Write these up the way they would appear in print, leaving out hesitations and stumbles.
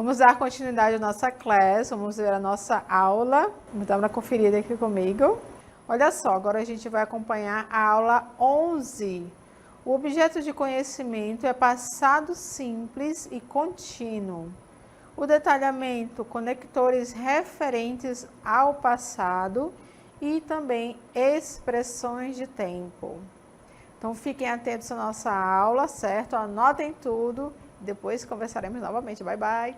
Vamos dar continuidade à nossa classe, vamos ver a nossa aula. Vamos dar uma conferida aqui comigo. Olha só, agora a gente vai acompanhar a aula 11. O objeto de conhecimento é passado simples e contínuo. O detalhamento, conectores referentes ao passado e também expressões de tempo. Então, fiquem atentos à nossa aula, certo? Anotem tudo. Depois conversaremos novamente. Bye, bye!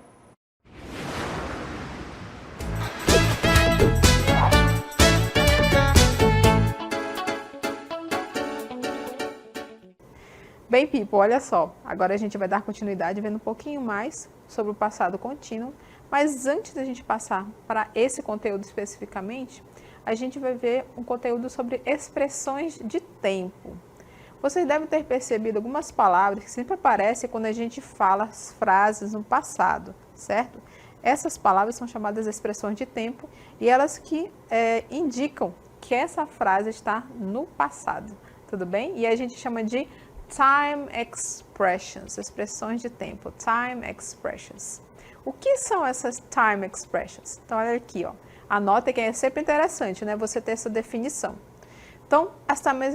Bem, people, olha só. Agora a gente vai dar continuidade vendo um pouquinho mais sobre o passado contínuo. Mas antes da gente passar para esse conteúdo especificamente, a gente vai ver um conteúdo sobre expressões de tempo. Vocês devem ter percebido algumas palavras que sempre aparecem quando a gente fala as frases no passado, certo? Essas palavras são chamadas expressões de tempo e elas que indicam que essa frase está no passado, tudo bem? E a gente chama de time expressions, expressões de tempo, time expressions. O que são essas time expressions? Então, olha aqui, ó. Anota que é sempre interessante, né? Você ter essa definição. Então, as time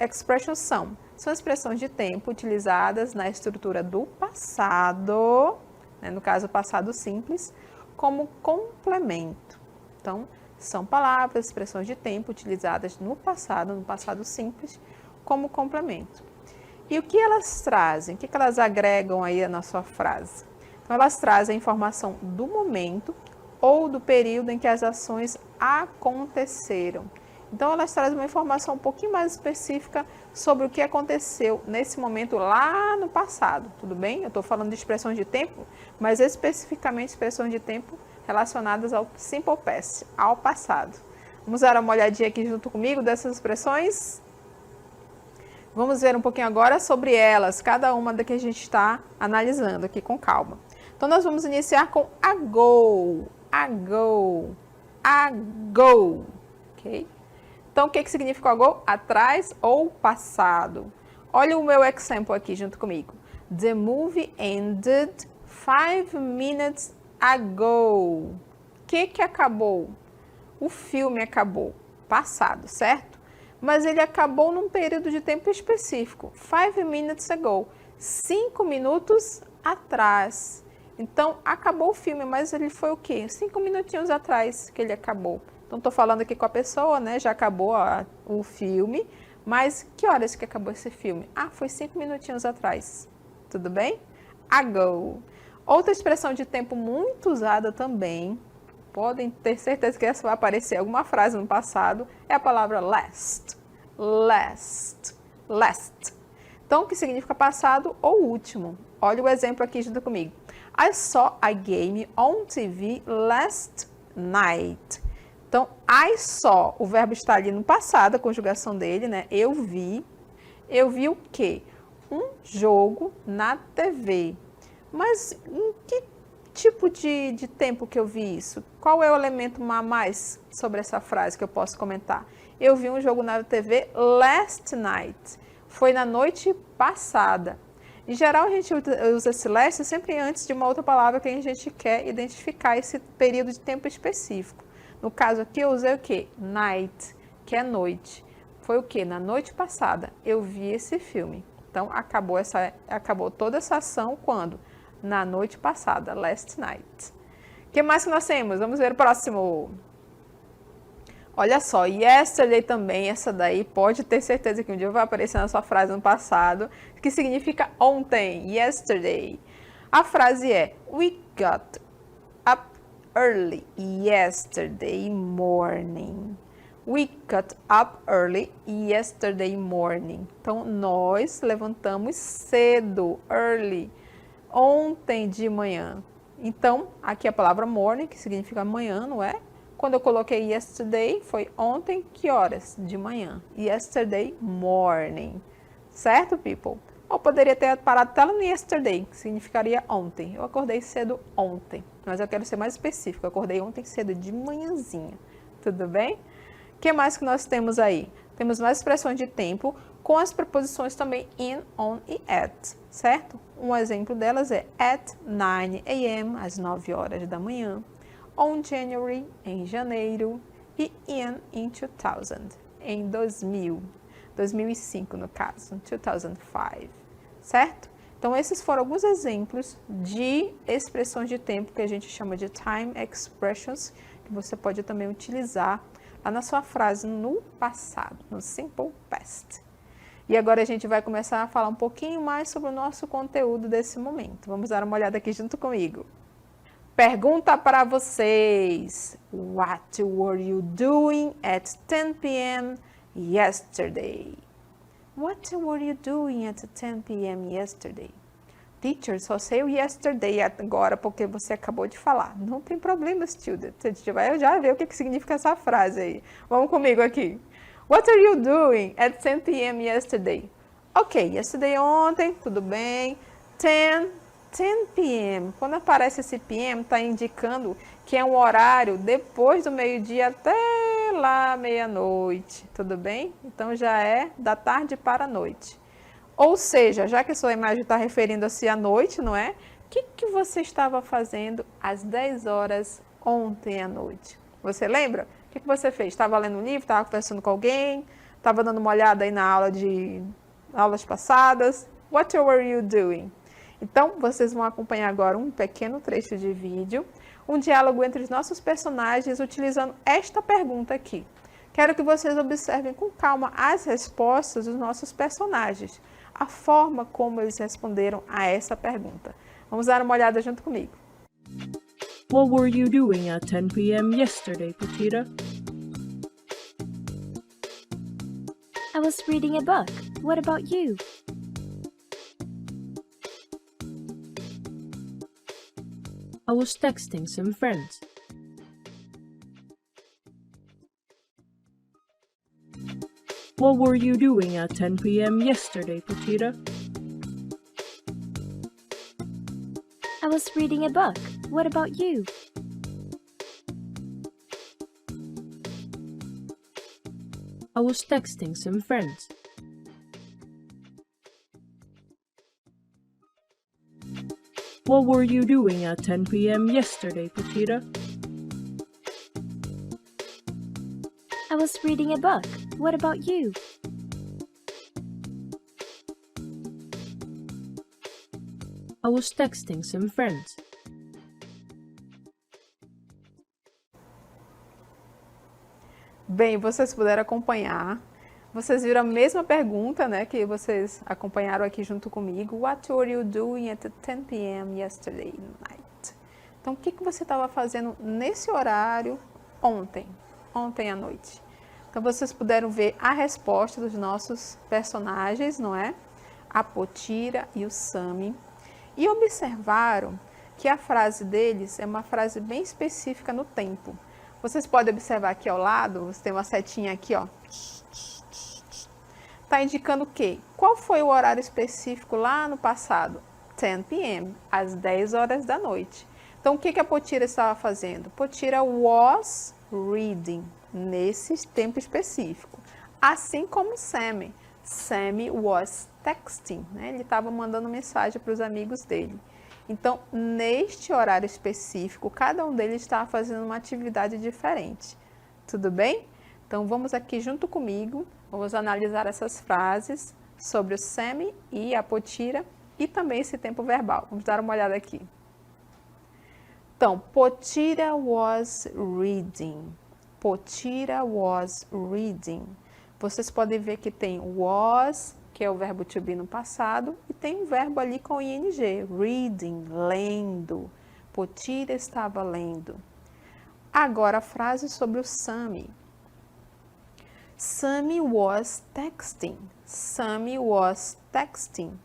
expressions são expressões de tempo utilizadas na estrutura do passado, né, no caso, passado simples, como complemento. Então, são palavras, expressões de tempo utilizadas no passado simples, como complemento. E o que elas trazem? O que elas agregam aí na sua frase? Então, elas trazem a informação do momento ou do período em que as ações aconteceram. Então, elas trazem uma informação um pouquinho mais específica sobre o que aconteceu nesse momento lá no passado, tudo bem? Eu estou falando de expressões de tempo, mas especificamente expressões de tempo relacionadas ao simple past, ao passado. Vamos dar uma olhadinha aqui junto comigo dessas expressões? Vamos ver um pouquinho agora sobre elas, cada uma da que a gente está analisando aqui com calma. Então, nós vamos iniciar com ago, ago, ago, ok? Então, o que significa ago? Atrás ou passado. Olha o meu exemplo aqui junto comigo. The movie ended 5 minutes ago. O que acabou? O filme acabou. Passado, certo? Mas ele acabou num período de tempo específico. 5 minutes ago. 5 minutos atrás. Então, acabou o filme, mas ele foi o quê? 5 minutinhos atrás que ele acabou. Então, estou falando aqui com a pessoa, né? Já acabou o filme, mas que horas que acabou esse filme? Ah, foi 5 minutinhos atrás. Tudo bem? Ago. Outra expressão de tempo muito usada também, podem ter certeza que essa vai aparecer alguma frase no passado, é a palavra last. Last. Last. Então, o que significa passado ou último? Olha o exemplo aqui junto comigo. I saw a game on TV last night. Então, I saw, o verbo está ali no passado, a conjugação dele, né? Eu vi o quê? Um jogo na TV. Mas em que tipo de tempo que eu vi isso? Qual é o elemento a mais sobre essa frase que eu posso comentar? Eu vi um jogo na TV last night. Foi na noite passada. Em geral, a gente usa esse last sempre antes de uma outra palavra que a gente quer identificar esse período de tempo específico. No caso aqui, eu usei o quê? Night, que é noite. Foi o quê? Na noite passada, eu vi esse filme. Então, acabou toda essa ação quando? Na noite passada, last night. O que mais que nós temos? Vamos ver o próximo. Olha só, yesterday também, essa daí pode ter certeza que um dia vai aparecer na sua frase no passado, que significa ontem, yesterday. A frase é, we got up early yesterday morning. We got up early yesterday morning. Então, nós levantamos cedo, early, ontem de manhã. Então, aqui a palavra morning, que significa manhã, não é? Quando eu coloquei yesterday, foi ontem, que horas? De manhã. Yesterday morning. Certo, people? Ou poderia ter parado até no yesterday, que significaria ontem. Eu acordei cedo ontem, mas eu quero ser mais específico. Eu acordei ontem cedo de manhãzinha. Tudo bem? O que mais que nós temos aí? temos mais expressões de tempo com as preposições também in, on e at, certo? Um exemplo delas é at 9 a.m., às 9 horas da manhã, on January, em janeiro, e in 2000, em 2000, 2005 no caso, 2005, certo? Então, esses foram alguns exemplos de expressões de tempo que a gente chama de time expressions, que você pode também utilizar lá na sua frase no passado, no simple past. E agora a gente vai começar a falar um pouquinho mais sobre o nosso conteúdo desse momento. Vamos dar uma olhada aqui junto comigo. Pergunta para vocês. What were you doing at 10 p.m. yesterday? What were you doing at 10 p.m. yesterday? Teacher, só sei o yesterday agora porque você acabou de falar. Não tem problema, student. A gente vai já ver o que significa essa frase aí. Vamos comigo aqui. What are you doing at 10 p.m. yesterday? Ok, yesterday ontem, tudo bem. 10 p.m. Quando aparece esse p.m., está indicando que é um horário depois do meio-dia até lá meia-noite, tudo bem? Então já é da tarde para a noite. Ou seja, já que a sua imagem está referindo-se à noite, não é? O que você estava fazendo às 10 horas ontem à noite? Você lembra? O que você fez? Estava lendo um livro, estava conversando com alguém, estava dando uma olhada aí na aula de aulas passadas? What were you doing? Então, vocês vão acompanhar agora um pequeno trecho de vídeo, um diálogo entre os nossos personagens utilizando esta pergunta aqui. Quero que vocês observem com calma as respostas dos nossos personagens, a forma como eles responderam a essa pergunta. Vamos dar uma olhada junto comigo. What were you doing at 10 p.m. yesterday, Pochita? I was reading a book. What about you? I was texting some friends. What were you doing at 10 p.m. yesterday, Pochita? I was reading a book. What about you? I was texting some friends. What were you doing at 10 p.m. yesterday, Pochita? I was reading a book. What about you? I was texting some friends. Bem, vocês puderam acompanhar. Vocês viram a mesma pergunta, né, que vocês acompanharam aqui junto comigo. What were you doing at 10 p.m. yesterday night? Então, o que você estava fazendo nesse horário ontem à noite? Então, vocês puderam ver a resposta dos nossos personagens, não é? A Potira e o Sammy. E observaram que a frase deles é uma frase bem específica no tempo. Vocês podem observar aqui ao lado, você tem uma setinha aqui, ó. Está indicando o quê? Qual foi o horário específico lá no passado? 10 p.m., às 10 horas da noite. Então, o que a Potira estava fazendo? Potira was reading, nesse tempo específico. Assim como Sammy. Sammy was texting, né? Ele estava mandando mensagem para os amigos dele. Então, neste horário específico, cada um deles estava fazendo uma atividade diferente. Tudo bem? Então, vamos aqui junto comigo, vamos analisar essas frases sobre o Sammy e a Potira e também esse tempo verbal. Vamos dar uma olhada aqui. Então, Potira was reading. Potira was reading. Vocês podem ver que tem was, que é o verbo to be no passado, e tem um verbo ali com ing, reading, lendo. Potira estava lendo. Agora a frase sobre o Sammy. Sammy was texting. Sammy was texting.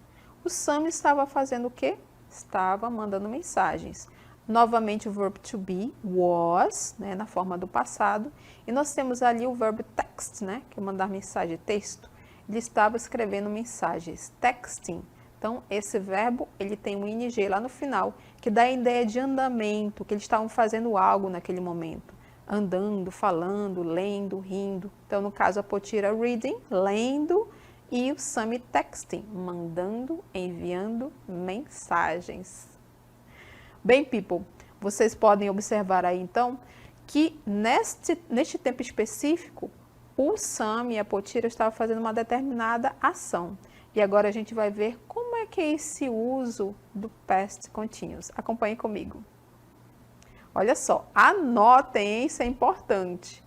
O Sammy estava fazendo o quê? Estava mandando mensagens. Novamente o verbo to be, was, né, na forma do passado. E nós temos ali o verbo text, né, que é mandar mensagem, texto. Ele estava escrevendo mensagens, texting. Então, esse verbo, ele tem um ing lá no final, que dá a ideia de andamento, que eles estavam fazendo algo naquele momento. andando, falando, lendo, rindo. Então, no caso, a Potira reading, lendo, e o Sammy texting, mandando, enviando mensagens. Bem, people, vocês podem observar aí, então, que neste tempo específico, o Sam e a Potira estavam fazendo uma determinada ação. E agora a gente vai ver como é que é esse uso do past continuous. Acompanhe comigo. Olha só, anotem, isso é importante.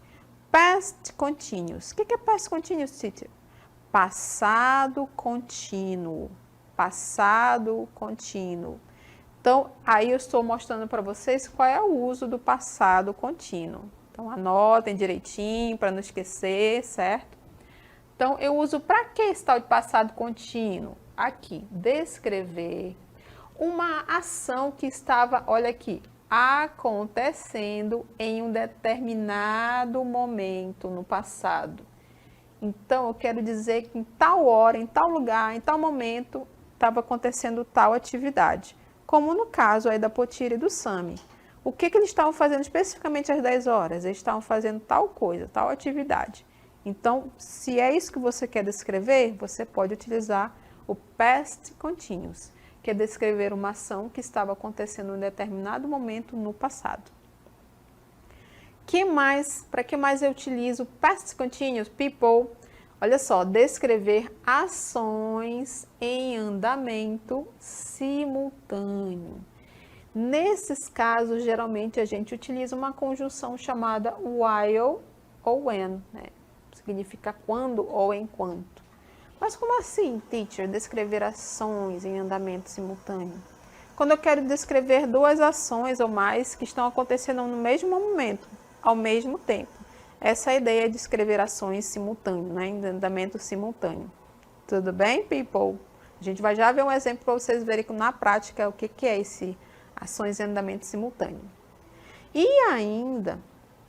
Past continuous. O que é past continuous, teacher? Passado contínuo. Passado contínuo. Então, aí eu estou mostrando para vocês qual é o uso do passado contínuo. Então, anotem direitinho para não esquecer, certo? Então, eu uso para que esse tal de passado contínuo? Aqui, descrever uma ação que estava, olha aqui, acontecendo em um determinado momento no passado. Então, eu quero dizer que em tal hora, em tal lugar, em tal momento, estava acontecendo tal atividade. Como no caso aí da Potira e do Sammy. O que eles estavam fazendo especificamente às 10 horas? Eles estavam fazendo tal coisa, tal atividade. Então, se é isso que você quer descrever, você pode utilizar o past continuous, que é descrever uma ação que estava acontecendo em um determinado momento no passado. Para que mais eu utilizo past continuous, people? Olha só, descrever ações em andamento simultâneo. Nesses casos, geralmente a gente utiliza uma conjunção chamada while ou when, né? Significa quando ou enquanto. Mas como assim, teacher, descrever ações em andamento simultâneo? Quando eu quero descrever duas ações ou mais que estão acontecendo no mesmo momento, ao mesmo tempo. Essa é a ideia de escrever ações simultâneas, né? Em andamento simultâneo. Tudo bem, people? A gente vai já ver um exemplo para vocês verem na prática o que é esse ações em andamento simultâneo. E ainda,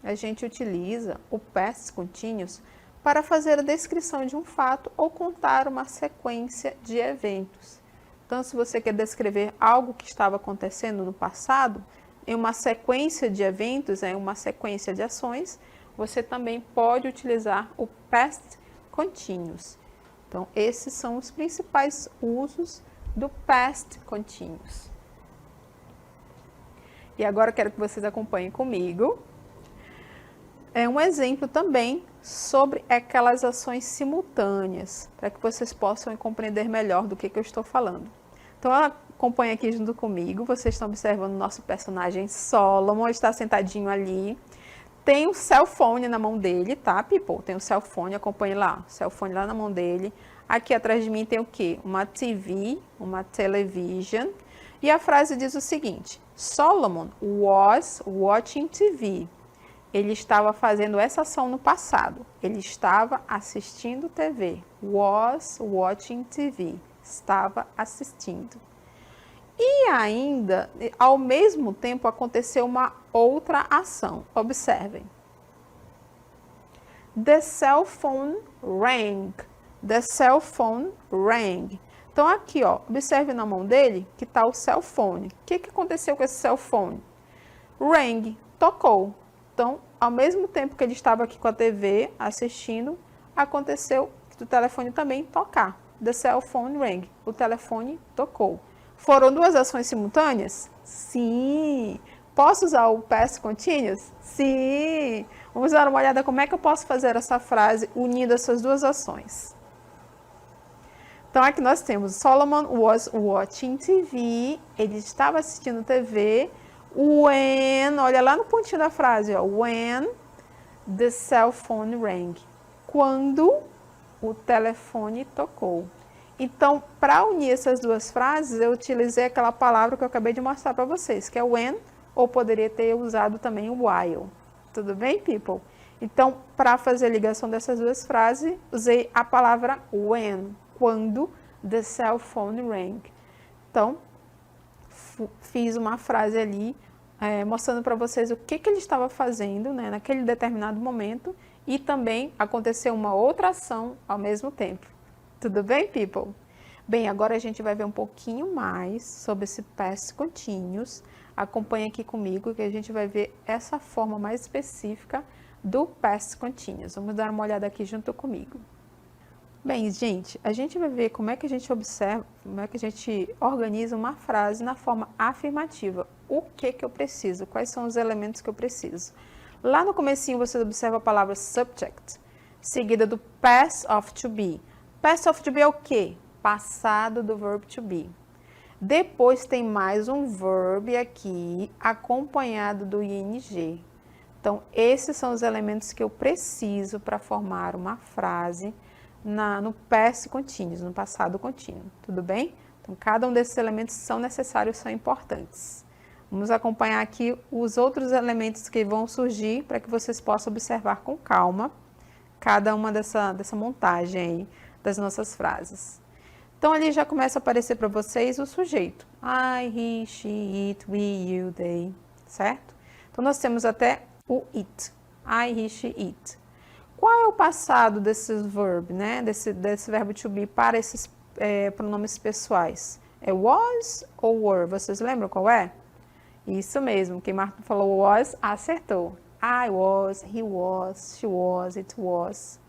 a gente utiliza o past continuous para fazer a descrição de um fato ou contar uma sequência de eventos. Então, se você quer descrever algo que estava acontecendo no passado, em uma sequência de eventos, em uma sequência de ações, você também pode utilizar o past continuous. Então, esses são os principais usos do past continuous. E agora eu quero que vocês acompanhem comigo. É um exemplo também sobre aquelas ações simultâneas, para que vocês possam compreender melhor do que eu estou falando. Então, acompanhe aqui junto comigo. Vocês estão observando o nosso personagem Solomon, está sentadinho ali. Tem o cell phone na mão dele, tá, people? Tem o cell phone, acompanhe lá, o cell phone lá na mão dele. Aqui atrás de mim tem o quê? Uma TV, uma television. E a frase diz o seguinte: Solomon was watching TV. Ele estava fazendo essa ação no passado. Ele estava assistindo TV. Was watching TV. Estava assistindo. E ainda, ao mesmo tempo, aconteceu uma outra ação. Observem. The cell phone rang. The cell phone rang. Então, aqui, ó, observe na mão dele que está o cell phone. O que aconteceu com esse cell phone? Rang, tocou. Então, ao mesmo tempo que ele estava aqui com a TV assistindo, aconteceu o telefone também tocar. The cell phone rang. O telefone tocou. Foram duas ações simultâneas? Sim. Posso usar o past continuous? Sim. Vamos dar uma olhada como é que eu posso fazer essa frase unindo essas duas ações. Então, aqui nós temos Solomon was watching TV. Ele estava assistindo TV. When, olha lá no pontinho da frase, ó. When the cell phone rang. Quando o telefone tocou. Então, para unir essas duas frases, eu utilizei aquela palavra que eu acabei de mostrar para vocês, que é when, ou poderia ter usado também o while. Tudo bem, people? Então, para fazer a ligação dessas duas frases, usei a palavra when, quando the cell phone rang. Então, fiz uma frase ali, mostrando para vocês o que ele estava fazendo, né, naquele determinado momento, e também aconteceu uma outra ação ao mesmo tempo. Tudo bem, people? Bem, agora a gente vai ver um pouquinho mais sobre esse past continuous. Acompanhe aqui comigo que a gente vai ver essa forma mais específica do past continuous. Vamos dar uma olhada aqui junto comigo. Bem, gente, a gente vai ver como é que a gente observa, como é que a gente organiza uma frase na forma afirmativa. O que eu preciso? Quais são os elementos que eu preciso? Lá no comecinho você observa a palavra subject, seguida do past of to be. Past of to be é o quê? Passado do verb to be. Depois tem mais um verb aqui, acompanhado do ing. Então, esses são os elementos que eu preciso para formar uma frase no past continuous, no passado contínuo, tudo bem? Então, cada um desses elementos são necessários, são importantes. Vamos acompanhar aqui os outros elementos que vão surgir para que vocês possam observar com calma cada uma dessa montagem aí das nossas frases. Então, ali já começa a aparecer para vocês o sujeito. I, he, she, it, we, you, they, certo? Então, nós temos até o it. I, he, she, it. Qual é o passado desses verb, né? Desse verbo to be para esses pronomes pessoais? É was ou were? Vocês lembram qual é? Isso mesmo, quem Marta falou was, acertou. I was, he was, she was, it was.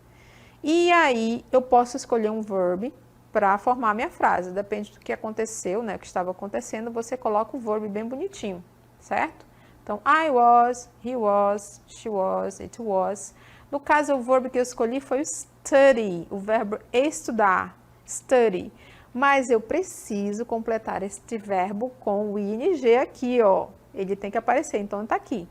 E aí, eu posso escolher um verb para formar minha frase. Depende do que aconteceu, né? O que estava acontecendo, você coloca o verb bem bonitinho, certo? Então, I was, he was, she was, it was. No caso, o verbo que eu escolhi foi o study, o verbo estudar, study. Mas eu preciso completar este verbo com o ing aqui, ó. Ele tem que aparecer, então tá aqui.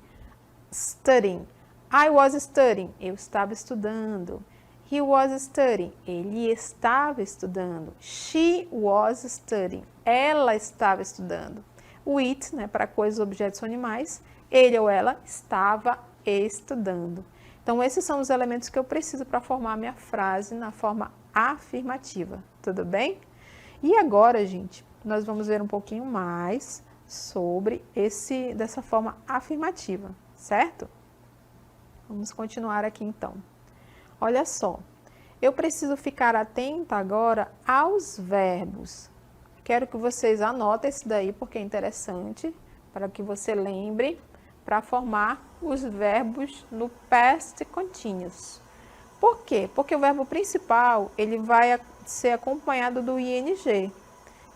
Studying. I was studying. Eu estava estudando. He was studying. Ele estava estudando. She was studying. Ela estava estudando. O it, né, para coisas, objetos ou animais, ele ou ela estava estudando. Então, esses são os elementos que eu preciso para formar a minha frase na forma afirmativa, tudo bem? E agora, gente, nós vamos ver um pouquinho mais sobre dessa forma afirmativa, certo? Vamos continuar aqui, então. Olha só, eu preciso ficar atenta agora aos verbos. Quero que vocês anotem isso daí, porque é interessante, para que você lembre, para formar os verbos no past continuous. Por quê? Porque o verbo principal, ele vai ser acompanhado do ing.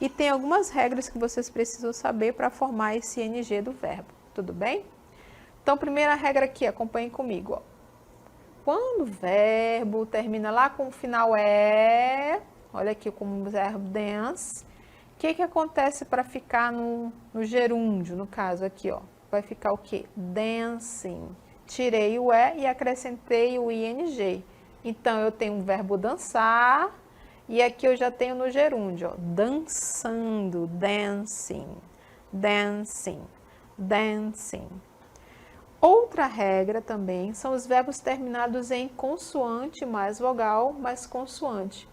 E tem algumas regras que vocês precisam saber para formar esse ing do verbo, tudo bem? Então, primeira regra aqui, acompanhem comigo, ó. Quando o verbo termina lá com o final é, olha aqui como o verbo dance, o que acontece para ficar no gerúndio, no caso aqui, ó? Vai ficar o quê? Dancing. Tirei o e e acrescentei o ing. Então, eu tenho um verbo dançar e aqui eu já tenho no gerúndio, ó, dançando, dancing, dancing, dancing. Outra regra também são os verbos terminados em consoante mais vogal mais consoante,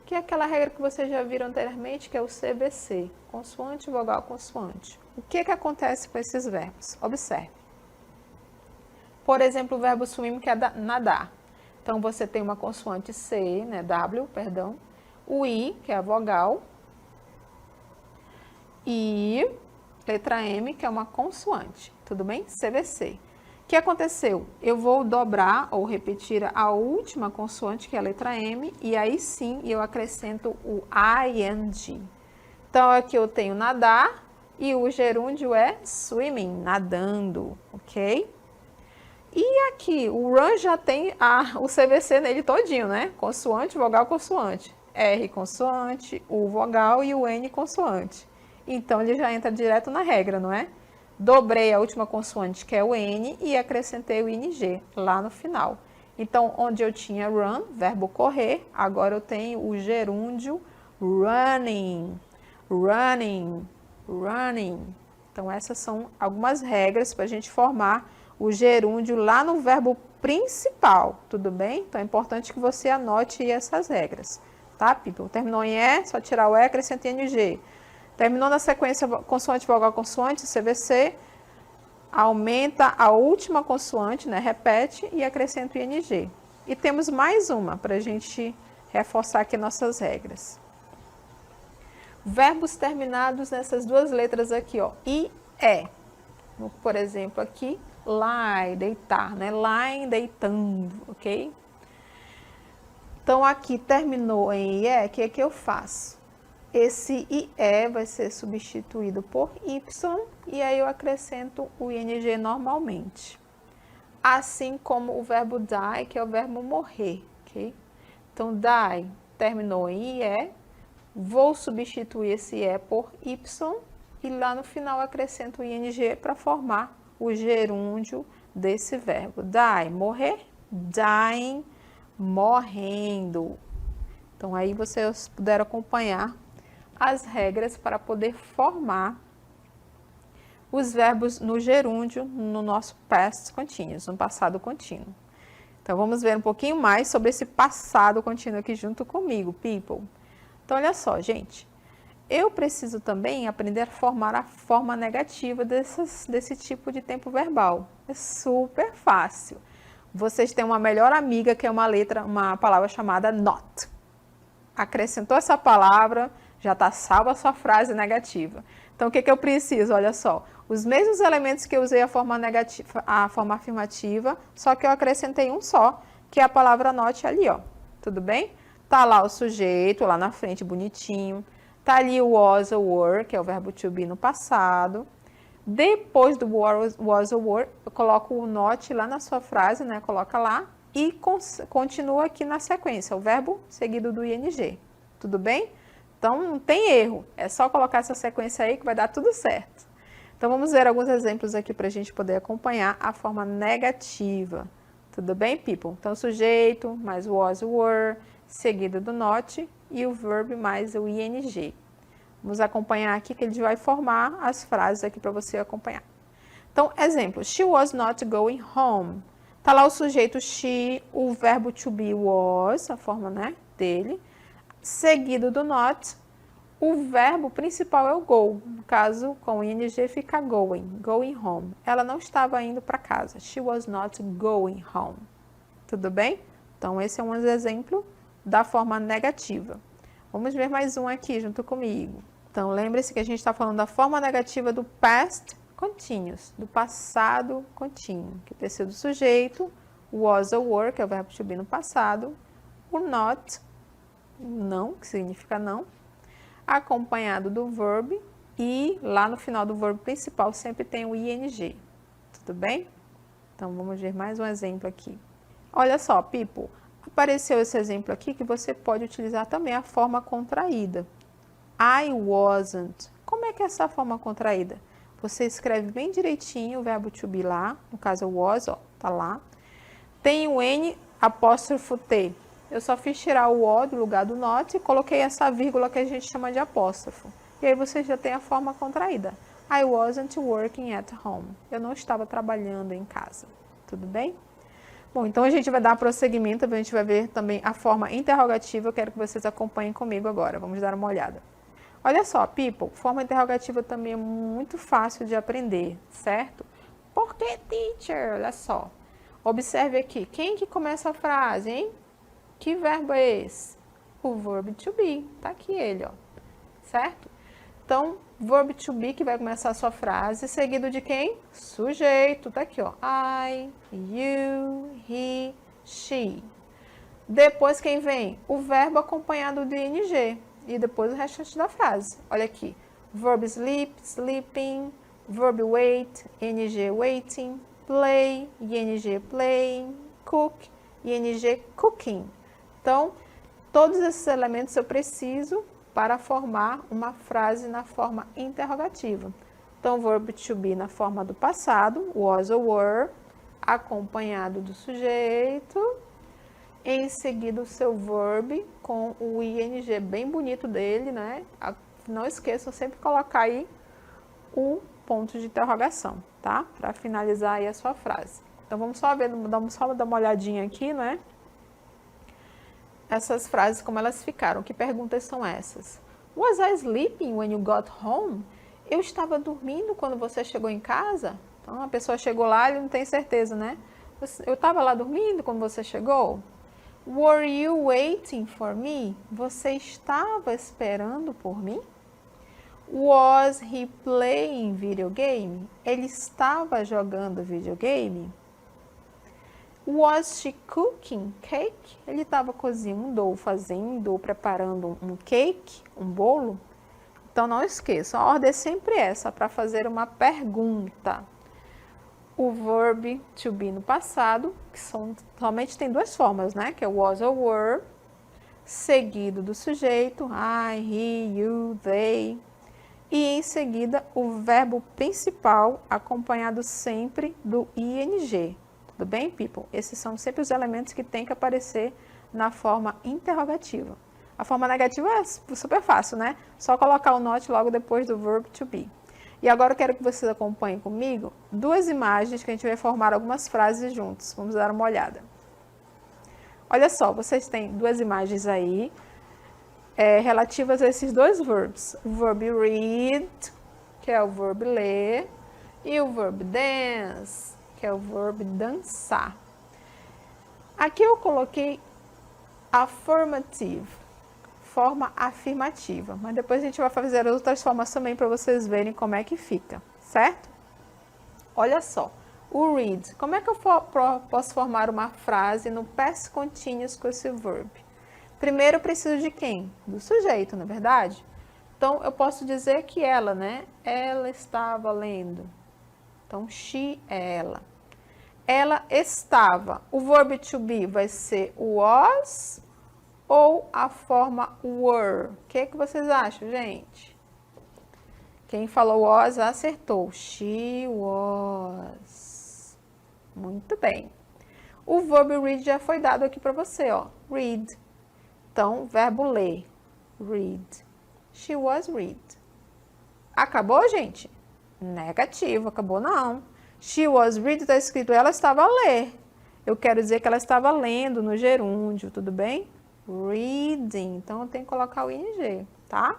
que é aquela regra que vocês já viram anteriormente, que é o CVC, consoante, vogal, consoante. O que acontece com esses verbos? Observe. Por exemplo, o verbo swim, que é nadar. Então, você tem uma consoante C, né, W, perdão, o I, que é a vogal, e letra M, que é uma consoante, tudo bem? CVC. O que aconteceu? Eu vou dobrar ou repetir a última consoante, que é a letra M, e aí sim eu acrescento o ing. Então, aqui eu tenho nadar e o gerúndio é swimming, nadando, ok? E aqui, o run já tem o CVC nele todinho, né? Consoante, vogal, consoante. R consoante, U vogal e o N consoante. Então, ele já entra direto na regra, não é? Dobrei a última consoante, que é o N, e acrescentei o ing lá no final. Então, onde eu tinha run, verbo correr, agora eu tenho o gerúndio running, running, running. Então, essas são algumas regras para a gente formar o gerúndio lá no verbo principal, tudo bem? Então, é importante que você anote essas regras, tá, people? Terminou em E, só tirar o E, acrescenta ing. Terminou na sequência consoante, vogal, consoante, CVC, aumenta a última consoante, né? Repete e acrescenta o ing. E temos mais uma para a gente reforçar aqui nossas regras. Verbos terminados nessas duas letras aqui, ó, I, E. Por exemplo, aqui, lie, deitar, né? Lying, deitando, ok? Então, aqui terminou em IE, o que é que eu faço? Esse IE vai ser substituído por Y e aí eu acrescento o ING normalmente. Assim como o verbo die, que é o verbo morrer, ok? Então, die terminou em IE, vou substituir esse IE por Y e lá no final acrescento o ING para formar o gerúndio desse verbo. Die, morrer, dying, morrendo. Então, aí vocês puderam acompanhar as regras para poder formar os verbos no gerúndio no nosso past continuous, no passado contínuo. Então, vamos ver um pouquinho mais sobre esse passado contínuo aqui junto comigo, people. Então, olha só, gente. Eu preciso também aprender a formar a forma negativa desse tipo de tempo verbal. É super fácil. Vocês têm uma melhor amiga que é uma palavra chamada not. Acrescentou essa palavra, já está salva a sua frase negativa. Então, o que eu preciso? Olha só, os mesmos elementos que eu usei a forma negativa, a forma afirmativa, só que eu acrescentei um só, que é a palavra not ali, ó. Tudo bem? Tá lá o sujeito, lá na frente, bonitinho. Tá ali o was ou were, que é o verbo to be no passado. Depois do was ou were, eu coloco o not lá na sua frase, né? Coloca lá e continua aqui na sequência, o verbo seguido do ing. Tudo bem? Então, não tem erro. É só colocar essa sequência aí que vai dar tudo certo. Então, vamos ver alguns exemplos aqui para a gente poder acompanhar a forma negativa. Tudo bem, people? Então, sujeito, mais was ou were, seguido do not e o verbo mais o ing. Vamos acompanhar aqui que ele vai formar as frases aqui para você acompanhar. Então, exemplo, she was not going home. Tá lá o sujeito she, o verbo to be was, a forma, né, dele, seguido do not. O verbo principal é o go. No caso, com o ing fica going home. Ela não estava indo para casa. She was not going home. Tudo bem? Então, esse é um exemplo da forma negativa. Vamos ver mais um aqui junto comigo. Então, lembre-se que a gente está falando da forma negativa do past continuous, do passado contínuo, que precisa do sujeito, was ou were, que é o verbo to be no passado, o not, não, que significa não, acompanhado do verbo e lá no final do verbo principal sempre tem o ing. Tudo bem? Então, vamos ver mais um exemplo aqui. Olha só, people, apareceu esse exemplo aqui que você pode utilizar também a forma contraída. I wasn't. Como é que é essa forma contraída? Você escreve bem direitinho o verbo to be lá, no caso o was, ó, tá lá. Tem o N apóstrofo T. Eu só fiz tirar o O do lugar do not e coloquei essa vírgula que a gente chama de apóstrofo. E aí você já tem a forma contraída. I wasn't working at home. Eu não estava trabalhando em casa. Tudo bem? Bom, então a gente vai dar prosseguimento, a gente vai ver também a forma interrogativa. Eu quero que vocês acompanhem comigo agora. Vamos dar uma olhada. Olha só, people, forma interrogativa também é muito fácil de aprender, certo? Por que, teacher? Olha só. Observe aqui, quem que começa a frase, hein? Que verbo é esse? O verbo to be. Tá aqui ele, ó. Certo? Então, verbo to be que vai começar a sua frase, seguido de quem? Sujeito. Tá aqui, ó. I, you, he, she. Depois quem vem? O verbo acompanhado de ing. E depois o restante da frase. Olha aqui. Verb sleep, sleeping. Verb wait, ing waiting. Play, ing playing. Cook, ing cooking. Então, todos esses elementos eu preciso para formar uma frase na forma interrogativa. Então, verb to be na forma do passado, was ou were, acompanhado do sujeito. Em seguida, o seu verb com o ing bem bonito dele, né? Não esqueçam sempre colocar aí o ponto de interrogação, tá? Para finalizar aí a sua frase. Então, vamos só dar uma olhadinha aqui, né? Essas frases, como elas ficaram. Que perguntas são essas? Was I sleeping when you got home? Eu estava dormindo quando você chegou em casa? Então, a pessoa chegou lá e ele não tem certeza, né? Eu estava lá dormindo quando você chegou? Were you waiting for me? Você estava esperando por mim? Was he playing video game? Ele estava jogando videogame? Was she cooking cake? Ele estava cozinhando ou fazendo ou preparando um cake, um bolo? Então não esqueça, a ordem é sempre essa, para fazer uma pergunta. O verb to be no passado, que somente tem duas formas, né? Que é was ou were, seguido do sujeito, I, he, you, they. E em seguida o verbo principal, acompanhado sempre do ing. Tudo bem, people? Esses são sempre os elementos que tem que aparecer na forma interrogativa. A forma negativa é super fácil, né? Só colocar o not logo depois do verb to be. E agora eu quero que vocês acompanhem comigo duas imagens que a gente vai formar algumas frases juntos. Vamos dar uma olhada. Olha só, vocês têm duas imagens aí relativas a esses dois verbos. O verb read, que é o verbo ler, e o verbo dance, que é o verbo dançar. Aqui eu coloquei affirmative, forma afirmativa, mas depois a gente vai fazer outras formas também para vocês verem como é que fica, certo? Olha só, o read, como é que eu posso formar uma frase no past continuous com esse verb? Primeiro eu preciso de quem? Do sujeito, não é verdade? Então eu posso dizer que ela, né? Ela estava lendo. Então she é ela. Ela estava. O verb to be vai ser was ou a forma were? O que vocês acham, gente? Quem falou was acertou. She was. Muito bem. O verbo read já foi dado aqui para você, ó. Read. Então, verbo ler. Read. She was read. Acabou, gente? Negativo, acabou não. She was read, está escrito ela estava a ler. Eu quero dizer que ela estava lendo no gerúndio, tudo bem? Reading. Então, eu tenho que colocar o ing, tá?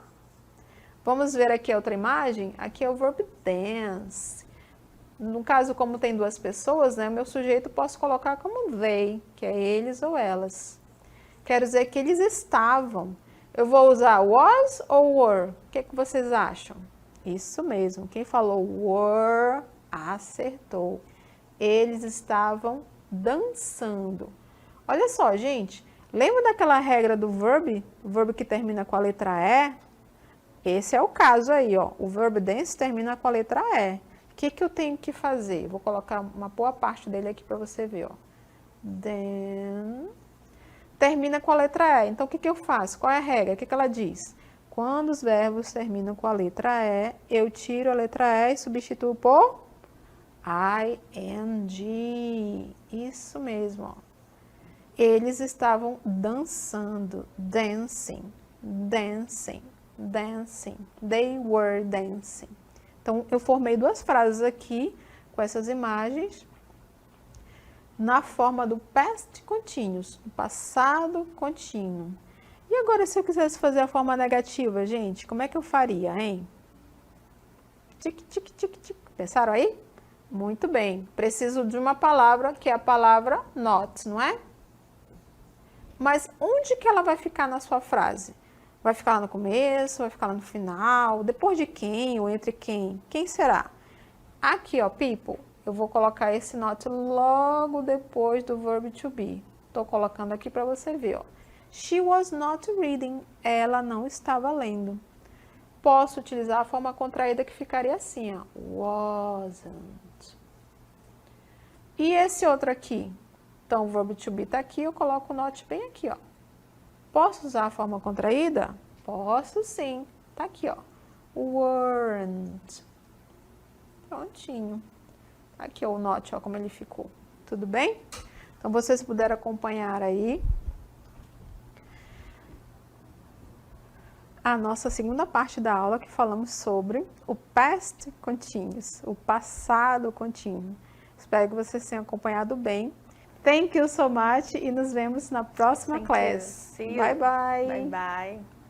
Vamos ver aqui a outra imagem. Aqui é o verbo dance. No caso, como tem duas pessoas, né? Meu sujeito posso colocar como they, que é eles ou elas. Quero dizer que eles estavam. Eu vou usar was ou were? O que vocês acham? Isso mesmo. Quem falou were, acertou. Eles estavam dançando. Olha só, gente. Lembra daquela regra do verb? O verbo que termina com a letra E? Esse é o caso aí, ó. O verbo dance termina com a letra E. O que eu tenho que fazer? Vou colocar uma boa parte dele aqui para você ver, ó. Then... termina com a letra E. Então, o que eu faço? Qual é a regra? O que ela diz? Quando os verbos terminam com a letra E, eu tiro a letra E e substituo por ing. Isso mesmo, ó. Eles estavam dançando. Dancing. Dancing. Dancing. They were dancing. Então, eu formei duas frases aqui com essas imagens na forma do past continuous, do passado contínuo. E agora, se eu quisesse fazer a forma negativa, gente, como é que eu faria, hein? Tic, tic, tic, tic. Pensaram aí? Muito bem. Preciso de uma palavra que é a palavra not, não é? Mas onde que ela vai ficar na sua frase? Vai ficar lá no começo, vai ficar lá no final, depois de quem ou entre quem? Quem será? Aqui, ó, people, eu vou colocar esse not logo depois do verb to be. Estou colocando aqui para você ver, ó. She was not reading. Ela não estava lendo. Posso utilizar a forma contraída que ficaria assim, ó. Wasn't. E esse outro aqui? Então, o verbo to be está aqui, eu coloco o not bem aqui, ó. Posso usar a forma contraída? Posso sim. Tá aqui, ó. Weren't. Prontinho. Aqui, ó, o not, ó, como ele ficou. Tudo bem? Então, vocês puderam acompanhar aí a nossa segunda parte da aula, que falamos sobre o past continuous, o passado contínuo. Espero que vocês tenham acompanhado bem. Thank you so much e nos vemos na próxima class. See you. Bye, bye. Bye, bye.